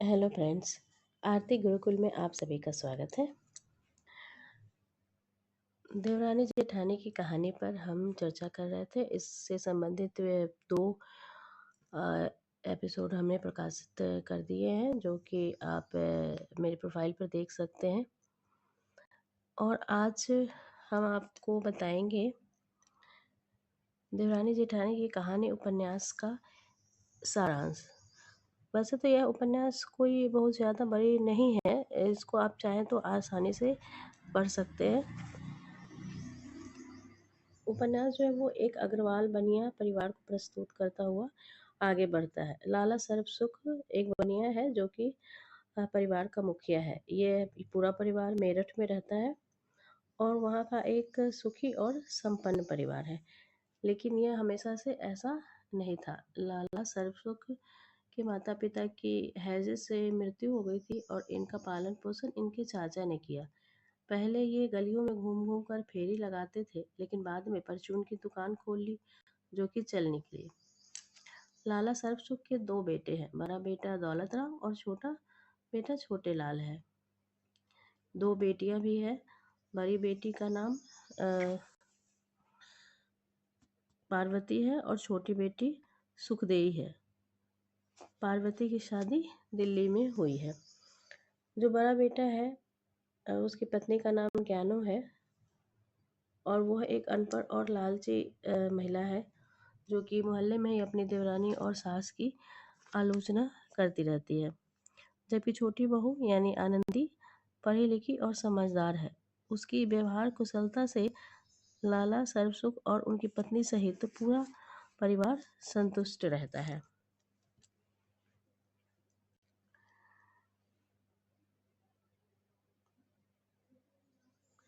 Hello friends. आरती गुरुकुल में आप सभी का स्वागत है। देवरानी जेठानी की कहानी पर हम चर्चा कर रहे थे। इससे संबंधित दो एपिसोड हमने प्रकाशित कर दिए हैं, जो कि आप मेरे प्रोफाइल पर देख सकते हैं। और आज हम आपको बताएंगे देवरानी जेठानी की कहानी उपन्यास का सारांश। वैसे तो यह उपन्यास कोई बहुत ज़्यादा बड़ी नहीं है, इसको आप चाहें तो आसानी से पढ़ सकते हैं। उपन्यास जो है वो एक अग्रवाल बनिया परिवार को प्रस्तुत करता हुआ आगे बढ़ता है। लाला सर्वसुख एक बनिया है जो कि परिवार का मुखिया है। ये पूरा परिवार मेरठ में रहता है और वहाँ का एक सुखी और संपन्न परिवार है। लेकिन यह हमेशा से ऐसा नहीं था। लाला सर्वसुख के माता पिता की हैजे से मृत्यु हो गई थी और इनका पालन पोषण इनके चाचा ने किया। पहले ये गलियों में घूम घूम कर फेरी लगाते थे, लेकिन बाद में परचून की दुकान खोल ली, जो कि चल निकली। लाला सर्वसुख के दो बेटे हैं। बड़ा बेटा दौलत राम और छोटा बेटा छोटे लाल है। दो बेटियां भी है। बड़ी बेटी का नाम पार्वती है और छोटी बेटी सुखदेई है। पार्वती की शादी दिल्ली में हुई है। जो बड़ा बेटा है उसकी पत्नी का नाम ज्ञानो है और वह एक अनपढ़ और लालची महिला है, जो कि मोहल्ले में ही अपनी देवरानी और सास की आलोचना करती रहती है। जबकि छोटी बहू यानी आनंदी पढ़ी लिखी और समझदार है। उसकी व्यवहार कुशलता से लाला सर्वसुख और उनकी पत्नी सहित पूरा परिवार संतुष्ट रहता है।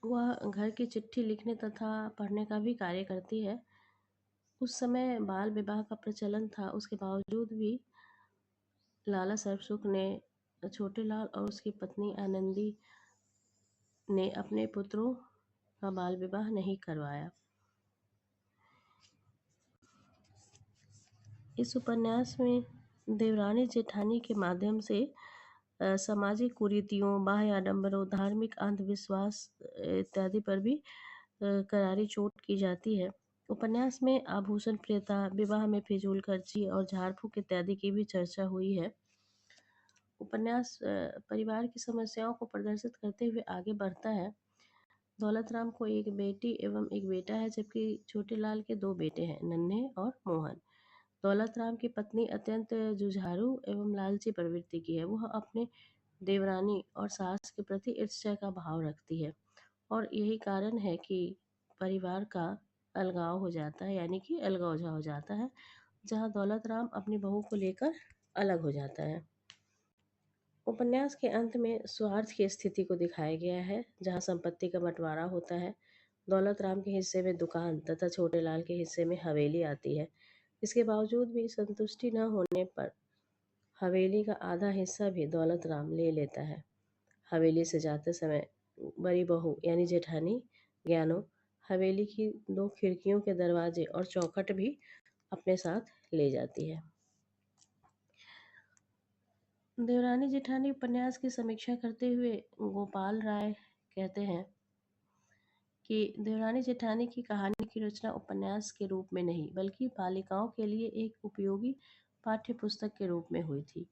वह घर की चिट्ठी लिखने तथा पढ़ने का भी कार्य करती है। उस समय बाल विवाह का प्रचलन था, उसके बावजूद भी लाला सर्वसुख ने छोटे लाल और उसकी पत्नी आनंदी ने अपने पुत्रों का बाल विवाह नहीं करवाया। इस उपन्यास में देवरानी जेठानी के माध्यम से सामाजिक कुरीतियों, बाह्य आडंबरों, धार्मिक अंधविश्वास इत्यादि पर भी करारी चोट की जाती है। उपन्यास में आभूषण प्रियता, विवाह में फिजूल खर्ची और झाड़ फूक इत्यादि की भी चर्चा हुई है। उपन्यास परिवार की समस्याओं को प्रदर्शित करते हुए आगे बढ़ता है। दौलत राम को एक बेटी एवं एक बेटा है, जबकि छोटे लाल के दो बेटे हैं, नन्हे और मोहन। दौलत राम की पत्नी अत्यंत जुझारू एवं लालची प्रवृत्ति की है। वह अपने देवरानी और सास के प्रति ईर्ष्या का भाव रखती है और यही कारण है कि परिवार का अलगाव हो जाता है, यानी कि अलगौजा हो जाता है, जहाँ दौलत राम अपनी बहू को लेकर अलग हो जाता है। उपन्यास के अंत में स्वार्थ की स्थिति को दिखाया गया है, जहाँ संपत्ति का बंटवारा होता है। दौलत राम के हिस्से में दुकान तथा छोटे लाल के हिस्से में हवेली आती है। इसके बावजूद भी संतुष्टि न होने पर हवेली का आधा हिस्सा भी दौलत राम ले लेता है। हवेली से जाते समय बड़ी बहू यानी जेठानी ज्ञानो हवेली की दो खिड़कियों के दरवाजे और चौखट भी अपने साथ ले जाती है। देवरानी जेठानी उपन्यास की समीक्षा करते हुए गोपाल राय कहते हैं कि देवरानी जेठानी की कहानी की रचना उपन्यास के रूप में नहीं, बल्कि बालिकाओं के लिए एक उपयोगी पाठ्य पुस्तक के रूप में हुई थी।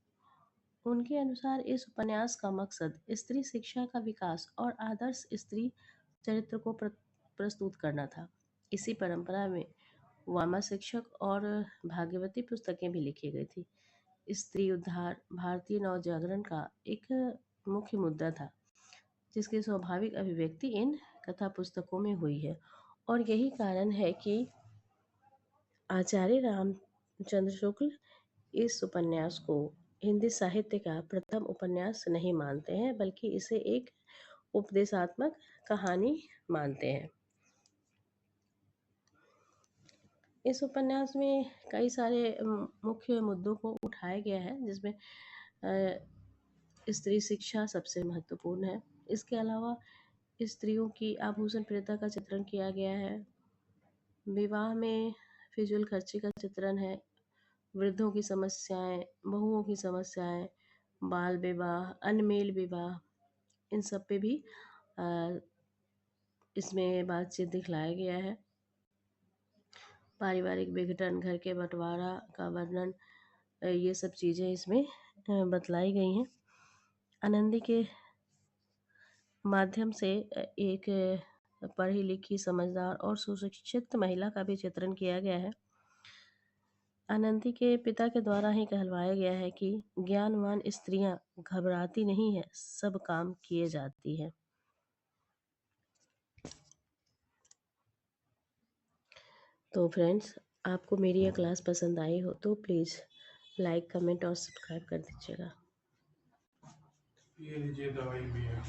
उनके अनुसार इस उपन्यास का मकसद स्त्री शिक्षा का विकास और आदर्श स्त्री चरित्र को प्रस्तुत करना था। इसी परंपरा में वामा शिक्षक और भाग्यवती पुस्तकें भी लिखी गई थी। स्त्री उद्धार भारतीय नवजागरण का एक मुख्य मुद्दा था, जिसकी स्वाभाविक अभिव्यक्ति इन कथा पुस्तकों में हुई है। और यही कारण है कि आचार्य रामचंद्र शुक्ल इस उपन्यास को हिंदी साहित्य का प्रथम उपन्यास नहीं मानते हैं, बल्कि इसे एक उपदेशात्मक कहानी मानते हैं। इस उपन्यास में कई सारे मुख्य मुद्दों को उठाया गया है, जिसमें स्त्री शिक्षा सबसे महत्वपूर्ण है। इसके अलावा स्त्रियों की आभूषण प्रियता का चित्रण किया गया है। विवाह में फिजूल खर्ची का चित्रण है। वृद्धों की समस्याएं, बहुओं की समस्याएं, बाल विवाह, अनमेल विवाह, इन सब पे भी अ, इसमें बातचीत दिखलाया गया है। पारिवारिक विघटन, घर के बँटवारा का वर्णन, ये सब चीज़ें इसमें बतलाई गई हैं। आनंदी के माध्यम से एक पढ़ी लिखी, समझदार और सुशिक्षित महिला का भी चित्रण किया गया है। आनंदी के पिता के द्वारा ही कहलवाया गया है कि ज्ञानवान स्त्रियां घबराती नहीं है, सब काम किए जाती है। तो फ्रेंड्स, आपको मेरी यह क्लास पसंद आई हो तो प्लीज़ लाइक, कमेंट और सब्सक्राइब कर दीजिएगा। ये लीजिए दवाई भी है।